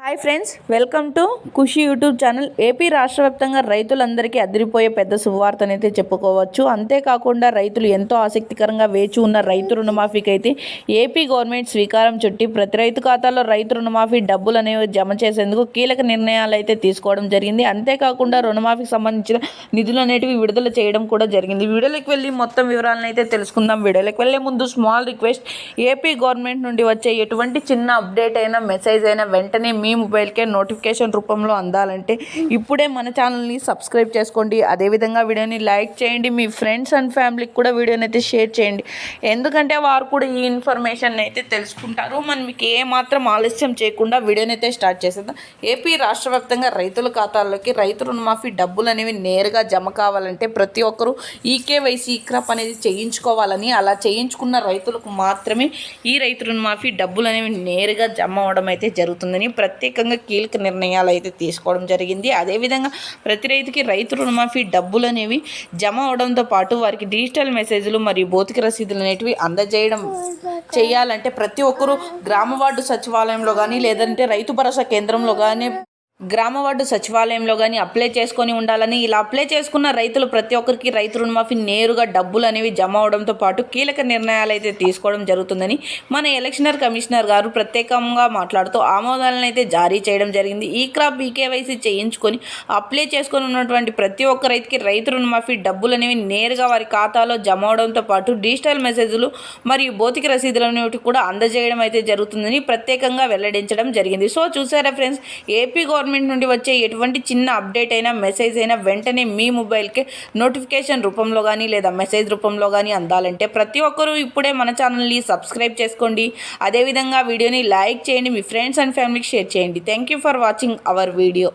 Hi friends, welcome to Khushi YouTube channel. AP రాష్ట్ర వ్యాప్తంగా రైతులందరికీ అదిరిపోయే పెద్ద శుభవార్తనైతే చెప్పుకోవచ్చు. అంతేకాకుండా రైతులు ఎంతో ఆసక్తికరంగా వేచి ఉన్న రైతు రుణమాఫీకి అయితే ఏపీ గవర్నమెంట్ స్వీకారం చుట్టి ప్రతి రైతు ఖాతాలో రైతు రుణమాఫీ డబ్బులు అనేవి జమ చేసేందుకు కీలక నిర్ణయాలు అయితే తీసుకోవడం జరిగింది. అంతేకాకుండా రుణమాఫీకి సంబంధించిన నిధులు అనేటివి విడుదల చేయడం కూడా జరిగింది. వీడియోలోకి వెళ్ళి మొత్తం వివరాలను అయితే తెలుసుకుందాం. వీడియోలోకి వెళ్ళే ముందు స్మాల్ రిక్వెస్ట్, ఏపీ గవర్నమెంట్ నుండి వచ్చే ఎటువంటి చిన్న అప్డేట్ అయినా మెసేజ్ అయినా వెంటనే మీ మొబైల్కే నోటిఫికేషన్ రూపంలో అందాలంటే ఇప్పుడే మన ఛానల్ని సబ్స్క్రైబ్ చేసుకోండి. అదేవిధంగా వీడియోని లైక్ చేయండి. మీ ఫ్రెండ్స్ అండ్ ఫ్యామిలీకి కూడా వీడియోని అయితే షేర్ చేయండి. ఎందుకంటే వారు కూడా ఈ ఇన్ఫర్మేషన్ అయితే తెలుసుకుంటారు. మనం మీకు ఏమాత్రం ఆలస్యం చేయకుండా వీడియోని అయితే స్టార్ట్ చేసేద్దాం. ఏపీ రాష్ట్ర వ్యాప్తంగా రైతుల ఖాతాల్లోకి రైతు రుణమాఫీ డబ్బులు అనేవి నేరుగా జమ కావాలంటే ప్రతి ఒక్కరూ ఈకేవైసీ క్రాప్ అనేది చేయించుకోవాలని, అలా చేయించుకున్న రైతులకు మాత్రమే ఈ రైతు రుణమాఫీ డబ్బులు అనేవి నేరుగా జమ అవడం అయితే జరుగుతుందని ప్రత్యేకంగా కీలక నిర్ణయాలు అయితే తీసుకోవడం జరిగింది. అదేవిధంగా ప్రతి రైతుకి రైతు రుణమాఫీ డబ్బులు అనేవి జమ అవడంతో పాటు వారికి డిజిటల్ మెసేజ్లు మరియు భౌతిక రసీదులు అనేటివి అందజేయడం చేయాలంటే ప్రతి ఒక్కరూ గ్రామ వార్డు సచివాలయంలో కానీ లేదంటే రైతు భరోసా కేంద్రంలో కానీ గ్రామ వార్డు సచివాలయంలో కానీ అప్లై చేసుకొని ఉండాలని, ఇలా అప్లై చేసుకున్న రైతులు ప్రతి ఒక్కరికి రైతు రుణమాఫీ నేరుగా డబ్బులు అనేవి జమ అవడంతో పాటు కీలక నిర్ణయాలు అయితే తీసుకోవడం జరుగుతుందని మన ఎలక్షనర్ కమిషనర్ గారు ప్రత్యేకంగా మాట్లాడుతూ ఆమోదాలను అయితే జారీ చేయడం జరిగింది. ఈ క్రాప్ ఈకేవైసీ చేయించుకొని అప్లై చేసుకొని ఉన్నటువంటి ప్రతి ఒక్క రైతుకి రైతు రుణమాఫీ డబ్బులు అనేవి నేరుగా వారి ఖాతాలో జమ అవడంతో పాటు డిజిటల్ మెసేజ్లు మరియు భౌతిక రసీదులు అనేవి కూడా అందజేయడం అయితే జరుగుతుందని ప్రత్యేకంగా వెల్లడించడం జరిగింది. సో చూసారా ఫ్రెండ్స్, ఏపీ గవర్నమెంట్ నుండి వచ్చే ఎటువంటి చిన్న అప్డేట్ అయినా మెసేజ్ అయినా వెంటనే మీ మొబైల్కి నోటిఫికేషన్ రూపంలో కానీ లేదా మెసేజ్ రూపంలో కానీ అందాలంటే ప్రతి ఒక్కరూ ఇప్పుడే మన ఛానల్ని సబ్స్క్రైబ్ చేసుకోండి. అదేవిధంగా వీడియోని లైక్ చేయండి. మీ ఫ్రెండ్స్ అండ్ ఫ్యామిలీకి షేర్ చేయండి. Thank you for watching our video.